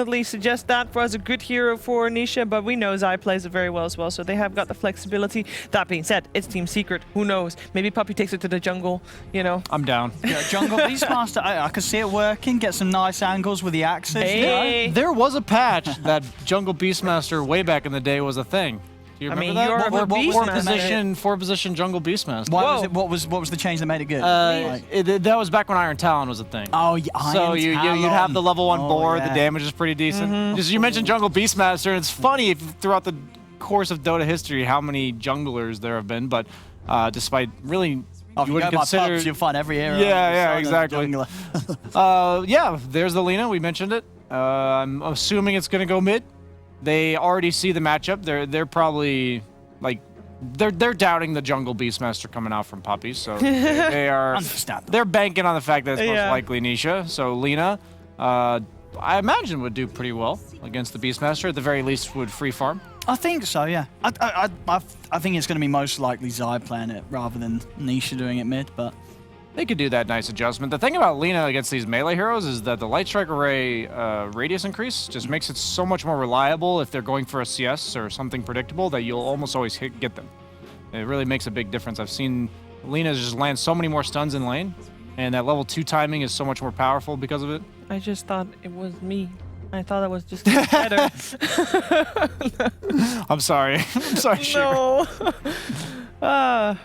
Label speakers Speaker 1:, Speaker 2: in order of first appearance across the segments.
Speaker 1: definitely suggest that as a good hero for Nisha, but we know Zai plays it very well as well, so they have got the flexibility. That being said, it's Team Secret. Who knows? Maybe Puppy takes it to the jungle, you know.
Speaker 2: I'm down.
Speaker 3: Yeah, jungle Beastmaster, I could see it working, get some nice angles with the axes.
Speaker 1: Hey.
Speaker 3: You know?
Speaker 2: There was a patch that Jungle Beastmaster way back in the day was a thing. Do you remember that?
Speaker 1: you're a Beastmaster.
Speaker 2: Four position Jungle Beastmaster.
Speaker 3: What was the change that made it good?
Speaker 2: That was back when Iron Talon was a thing.
Speaker 3: Oh, yeah.
Speaker 2: So you'd have the level 1 board,
Speaker 3: yeah.
Speaker 2: the damage is pretty decent. Just you mentioned Jungle Beastmaster, and it's funny throughout the course of Dota history how many junglers there have been, but despite really you wouldn't consider...
Speaker 3: You'll find every hero.
Speaker 2: Yeah, exactly. Yeah, there's the Lina, we mentioned it. I'm assuming it's going to go mid. They already see the matchup. They're probably like they're doubting the Jungle Beastmaster coming out from Puppy, so they are they're banking on the fact that it's most likely Nisha. So Lina, I imagine would do pretty well against the Beastmaster. At the very least, would free farm.
Speaker 3: I think so. Yeah. I think it's going to be most likely Zai playing it rather than Nisha doing it mid, but.
Speaker 2: They could do that nice adjustment. The thing about Lina against these melee heroes is that the Light Strike Array radius increase just makes it so much more reliable if they're going for a CS or something predictable that you'll almost always get them. It really makes a big difference. I've seen Lina just land so many more stuns in lane, and that level 2 timing is so much more powerful because of it.
Speaker 1: I just thought it was me. I thought it was just better.
Speaker 2: I'm sorry. I'm sorry,
Speaker 1: No.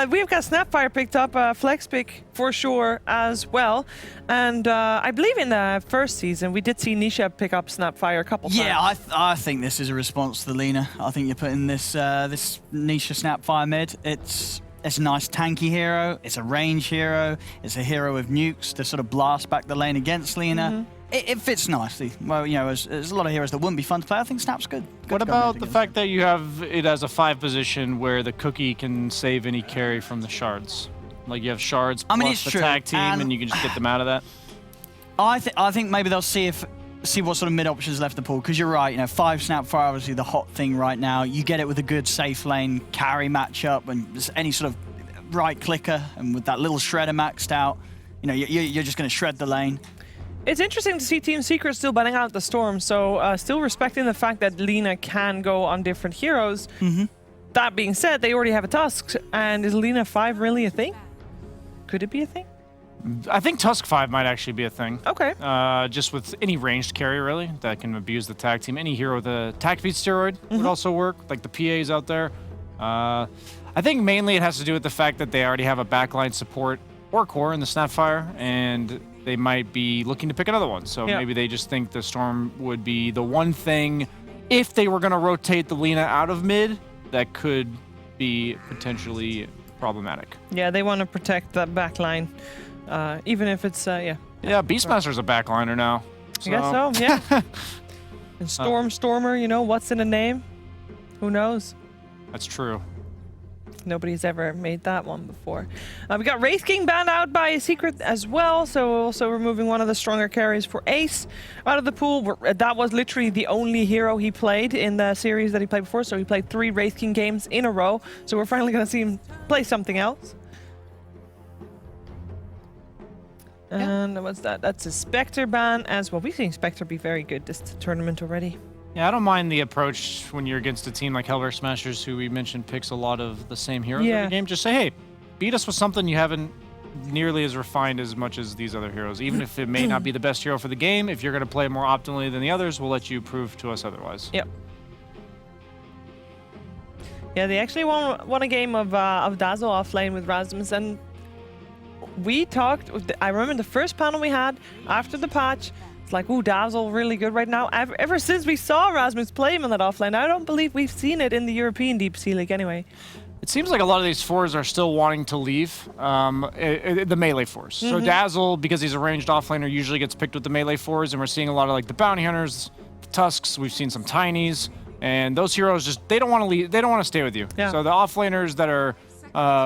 Speaker 1: We've got Snapfire picked up, flex pick for sure as well. And I believe in the first season, we did see Nisha pick up Snapfire a couple times.
Speaker 3: Yeah, I think this is a response to the Lina. I think you're putting this this Nisha Snapfire mid. It's a nice tanky hero. It's a range hero. It's a hero with nukes to sort of blast back the lane against Lina. It fits nicely. Well, you know, there's a lot of heroes that wouldn't be fun to play. I think Snap's good.
Speaker 2: What about the fact that you have it as a 5 position where the cookie can save any carry from the shards? Like you have shards plus the tag team, and you can just get them out of that.
Speaker 3: I think maybe they'll see what sort of mid options left to pull. Because you're right, you know, 5 Snapfire obviously the hot thing right now. You get it with a good safe lane carry matchup and just any sort of right clicker, and with that little shredder maxed out, you know, you're just going to shred the lane.
Speaker 1: It's interesting to see Team Secret still banning out the Storm, so still respecting the fact that Lina can go on different heroes. That being said, they already have a Tusk, and is Lina 5 really a thing? Could it be a thing?
Speaker 2: I think Tusk 5 might actually be a thing.
Speaker 1: Okay.
Speaker 2: Just with any ranged carry, really, that can abuse the tag team. Any hero with a tag speed steroid would also work, like the PAs out there. I think mainly it has to do with the fact that they already have a backline support or core in the Snapfire, and they might be looking to pick another one. So maybe they just think the Storm would be the one thing, if they were going to rotate the Lina out of mid, that could be potentially problematic.
Speaker 1: Yeah, they want to protect that backline, even if it's,
Speaker 2: Yeah, Beastmaster's a backliner now.
Speaker 1: So. I guess so, yeah. And Stormer, you know, what's in a name? Who knows?
Speaker 2: That's true.
Speaker 1: Nobody's ever made that one before. We got Wraith King banned out by Secret as well, so also removing one of the stronger carries for Ace out of the pool. That was literally the only hero he played in the series that he played before, so he played 3 Wraith King games in a row, so we're finally going to see him play something else. And what's that? That's a Spectre ban as well. We've seen Spectre be very good this tournament already.
Speaker 2: Yeah, I don't mind the approach when you're against a team like HELLBEARS Smashers, who we mentioned picks a lot of the same heroes every game. Just say, hey, beat us with something you haven't nearly as refined as much as these other heroes. Even if it may not be the best hero for the game, if you're going to play more optimally than the others, we'll let you prove to us otherwise.
Speaker 1: Yep. Yeah, they actually won a game of Dazzle off lane with Rasmus, and we talked. I remember the first panel we had after the patch. It's like, ooh, Dazzle really good right now. Ever since we saw Rasmus play him in that offlane, I don't believe we've seen it in the European Deep Sea League anyway.
Speaker 2: It seems like a lot of these fours are still wanting to leave the melee fours. So Dazzle, because he's a ranged offlaner, usually gets picked with the melee fours, and we're seeing a lot of like the Bounty Hunters, the Tusks. We've seen some Tinies, and those heroes just they don't want to leave. They don't want to stay with you.
Speaker 1: Yeah.
Speaker 2: So the offlaners that are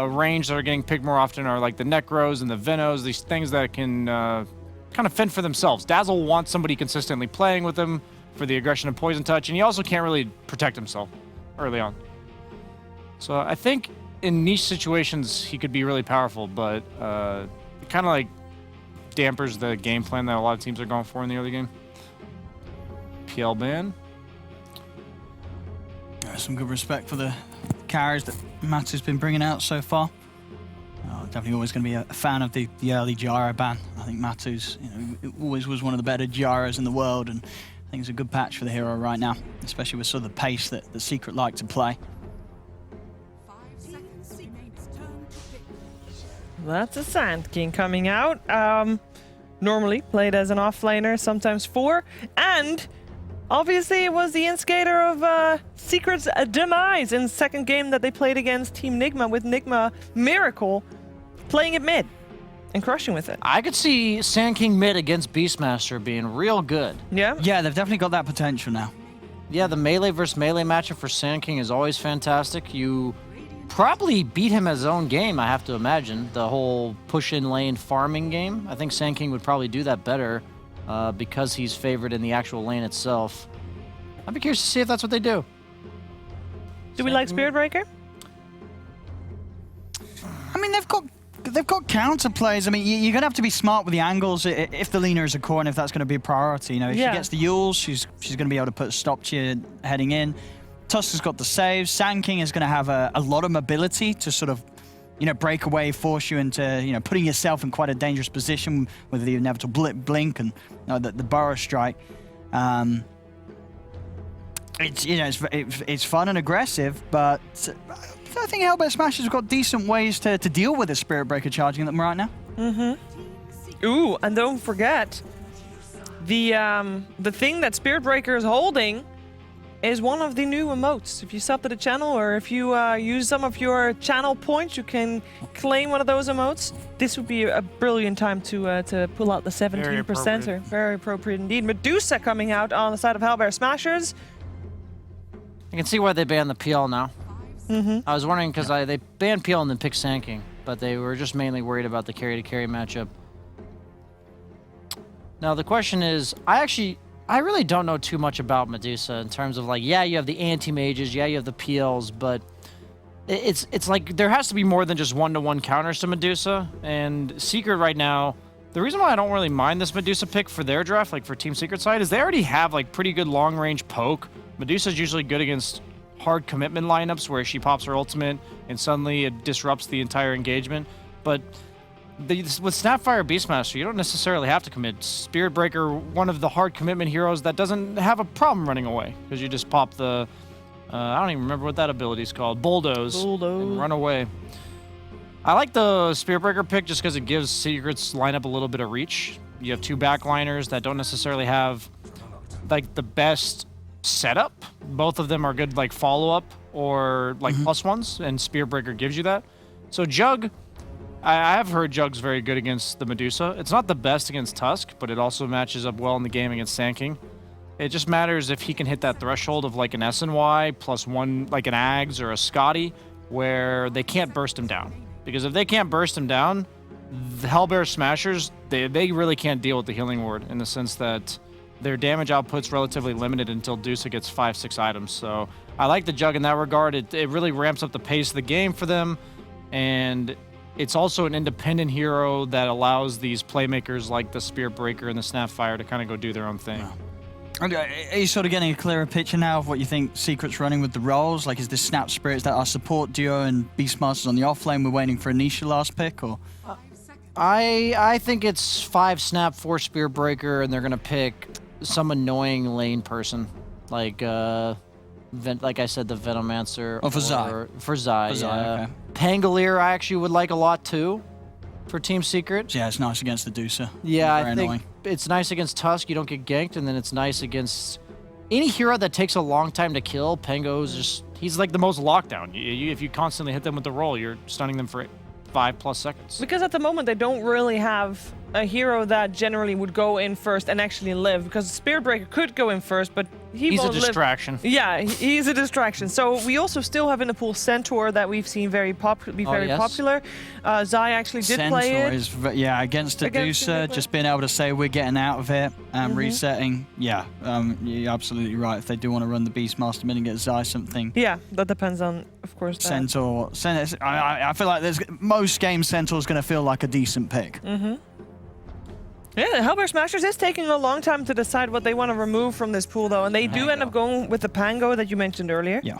Speaker 2: ranged that are getting picked more often are like the Necros and the Venos. These things that can kind of fend for themselves. Dazzle wants somebody consistently playing with him for the aggression and poison touch, and he also can't really protect himself early on. So I think in niche situations he could be really powerful, but it kind of like dampers the game plan that a lot of teams are going for in the early game. PL ban.
Speaker 3: Some good respect for the carries that Matu's been bringing out so far. Definitely always going to be a fan of the early gyro ban. I think Matu's always was one of the better gyros in the world, and I think it's a good patch for the hero right now, especially with sort of the pace that the Secret like to play.
Speaker 1: That's a Sand King coming out. Normally played as an offlaner, sometimes 4, and obviously it was the instigator of Secret's demise in the second game that they played against Team Nigma, with Nigma Miracle playing it mid and crushing with it.
Speaker 2: I could see Sand King mid against Beastmaster being real good.
Speaker 1: Yeah?
Speaker 3: Yeah, they've definitely got that potential now.
Speaker 2: Yeah, the melee versus melee matchup for Sand King is always fantastic. You probably beat him at his own game, I have to imagine. The whole push-in lane farming game. I think Sand King would probably do that better because he's favored in the actual lane itself. I'd be curious to see if that's what they do.
Speaker 1: Do we like Spirit Breaker?
Speaker 3: I mean, they've got counter plays. I mean, you're going to have to be smart with the angles if the Lina is a core and if that's going to be a priority. You know, if she gets the Yules, she's going to be able to put a stop to you heading in. Tusk has got the saves. Sand King is going to have a lot of mobility to sort of, break away, force you into, putting yourself in quite a dangerous position with the inevitable blink and the burrow strike. It's fun and aggressive, but I think Hellbear Smashers have got decent ways to deal with the Spirit Breaker charging them right now.
Speaker 1: Mm-hmm. Ooh, and don't forget, the thing that Spirit Breaker is holding is one of the new emotes. If you sub to the channel, or if you use some of your channel points, you can claim one of those emotes. This would be a brilliant time to pull out the 17%er. Very appropriate indeed. Medusa coming out on the side of Hellbear Smashers.
Speaker 2: I can see why they banned the PL now.
Speaker 1: Mm-hmm.
Speaker 2: I was wondering because they banned PL and then picked Sand King, but they were just mainly worried about the carry-to-carry matchup. Now the question is, I really don't know too much about Medusa in terms of you have the anti-mages, you have the PLs, but it's like there has to be more than just one-to-one counters to Medusa. And Secret right now, the reason why I don't really mind this Medusa pick for their draft, for Team Secret side, is they already have pretty good long-range poke. Medusa's usually good against hard commitment lineups where she pops her ultimate and suddenly it disrupts the entire engagement. But with Snapfire Beastmaster, you don't necessarily have to commit. Spirit Breaker, one of the hard commitment heroes that doesn't have a problem running away, because you just pop the, I don't even remember what that ability is called, Bulldoze, and run away. I like the Spirit Breaker pick just because it gives Secret's lineup a little bit of reach. You have 2 backliners that don't necessarily have the best setup. Both of them are good follow-up or +1s, and Spirit Breaker gives you that. So Jug, I have heard Jug's very good against the Medusa. It's not the best against Tusk, but it also matches up well in the game against Sand King. It just matters if he can hit that threshold of an SNY +1, like an Ags or a Scotty, where they can't burst him down. Because if they can't burst him down, the Hellbear Smashers, they really can't deal with the Healing Ward, in the sense that their damage output's relatively limited until Dusa gets 5-6 items. So I like the Jug in that regard. It really ramps up the pace of the game for them, and it's also an independent hero that allows these playmakers like the Spirit Breaker and the Snapfire to kind of go do their own thing.
Speaker 3: Wow. Are you sort of getting a clearer picture now of what you think Secret's running with the roles? Is this Snap Spirits that are support duo and Beastmasters on the offlane? We're waiting for Anisha last pick, or?
Speaker 2: I think it's 5 Snap, 4 Spirit Breaker, and they're gonna pick some annoying lane person, like I said, the Venomancer.
Speaker 3: Oh, for Zai.
Speaker 2: For Zai,
Speaker 3: okay.
Speaker 2: Pangolier I actually would like a lot too, for Team Secret.
Speaker 3: Yeah, it's nice against the Dusa.
Speaker 2: Yeah,
Speaker 3: Very
Speaker 2: I think
Speaker 3: annoying.
Speaker 2: it's nice against Tusk, you don't get ganked, and then it's nice against any hero that takes a long time to kill. Pango's he's the most lockdown. If you constantly hit them with the roll, you're stunning them for 5+ seconds.
Speaker 1: Because at the moment they don't really have a hero that generally would go in first and actually live, because Spirit Breaker could go in first, but
Speaker 2: he's
Speaker 1: won't
Speaker 2: a distraction.
Speaker 1: Yeah, he's a distraction. So we also still have in the pool Centaur that we've seen very popular. Zai actually did play it.
Speaker 3: Centaur is, against the Dusa, just being able to say we're getting out of it and resetting. Yeah, you're absolutely right. If they do want to run the Beastmaster mid and get Zai something.
Speaker 1: Yeah, that depends on, of course, that.
Speaker 3: Centaur, I feel like most games Centaur's going to feel like a decent pick.
Speaker 1: Mm-hmm. Yeah, Hellbear Smashers is taking a long time to decide what they want to remove from this pool, though, and they do end up going with the Pango that you mentioned earlier.
Speaker 3: Yeah.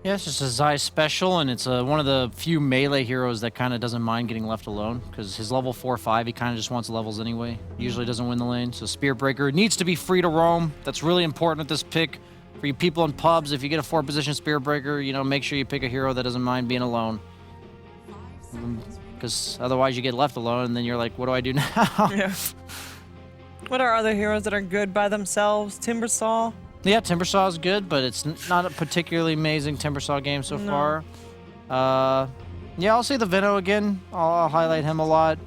Speaker 2: Yeah, it's just a Zai special, and it's one of the few melee heroes that kind of doesn't mind getting left alone, because his level 4-5, he kind of just wants levels anyway. Usually doesn't win the lane, so Spear Breaker needs to be free to roam. That's really important at this pick. For you people in pubs, if you get a 4-position Spear Breaker, you know, make sure you pick a hero that doesn't mind being alone. Because otherwise you get left alone, and then you're like, what do I do now?
Speaker 1: Yeah. What are other heroes that are good by themselves? Timbersaw?
Speaker 2: Yeah, Timbersaw is good, but it's not a particularly amazing Timbersaw game so far. Yeah, I'll say the Vino again. I'll highlight him a lot.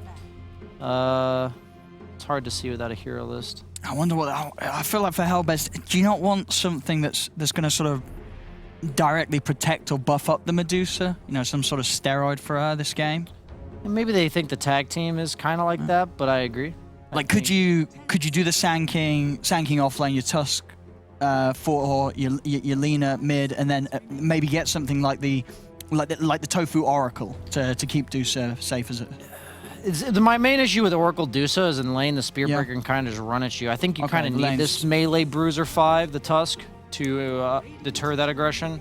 Speaker 2: It's hard to see without a hero list.
Speaker 3: I wonder what I feel like for HELLBEARS. Do you not want something that's going to sort of directly protect or buff up the Medusa? You know, some sort of steroid for her this game.
Speaker 2: And maybe they think the tag team is kind of like that, but I agree.
Speaker 3: Like, could you do the Sand King off lane, your Tusk for your Lina mid, and then maybe get something like the Tofu Oracle to keep Dusa safe as it.
Speaker 2: My main issue with Oracle Dusa is in lane, the Spearbreaker can kind of just run at you. I think you kind of need this melee Bruiser 5, the Tusk, to deter that aggression.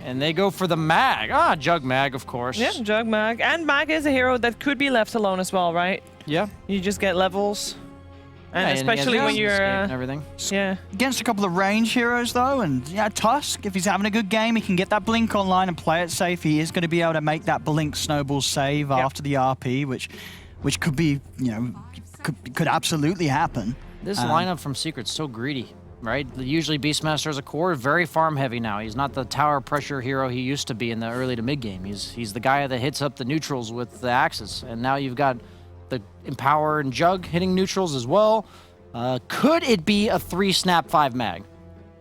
Speaker 2: And they go for the Mag. Ah, Jug Mag, of course.
Speaker 1: Yeah, Jug Mag. And Mag is a hero that could be left alone as well, right?
Speaker 2: Yeah.
Speaker 1: You just get levels. And
Speaker 2: yeah,
Speaker 1: especially
Speaker 2: and
Speaker 1: when you're...
Speaker 2: and everything.
Speaker 1: Yeah.
Speaker 3: Against a couple of range heroes, though, and yeah, Tusk, if he's having a good game, he can get that Blink online and play it safe. He is going to be able to make that Blink Snowball save after the RP, which could be, you know, could absolutely happen.
Speaker 2: This lineup from Secret's so greedy, right? Usually Beastmaster as a core, very farm heavy now. He's not the tower pressure hero he used to be in the early to mid game. He's the guy that hits up the neutrals with the axes, and now you've got the Empower and Jug hitting neutrals as well. Could it be a 3-snap 5 mag?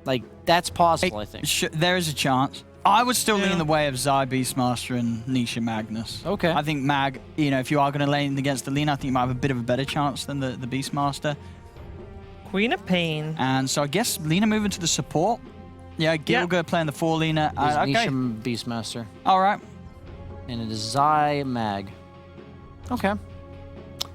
Speaker 2: Like, that's possible, I think.
Speaker 3: There is a chance. I would still lean the way of Zai, Beastmaster, and Nisha Magnus.
Speaker 2: Okay.
Speaker 3: I think Mag, you know, if you are going to lane against the Lina, I think you might have a bit of a better chance than the Beastmaster.
Speaker 1: Queen of Pain.
Speaker 3: And so I guess Lina moving to the support. Yeah, Gilga playing the 4 Lina. Okay.
Speaker 2: Nisha Beastmaster.
Speaker 3: All right.
Speaker 2: And it is Zai Mag. Okay.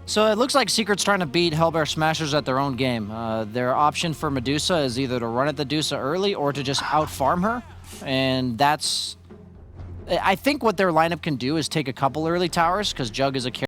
Speaker 2: So it looks like Secret's trying to beat HELLBEAR Smashers at their own game. Their option for Medusa is either to run at the Medusa early or to just out-farm her. And that's... I think what their lineup can do is take a couple early towers, because Jug is a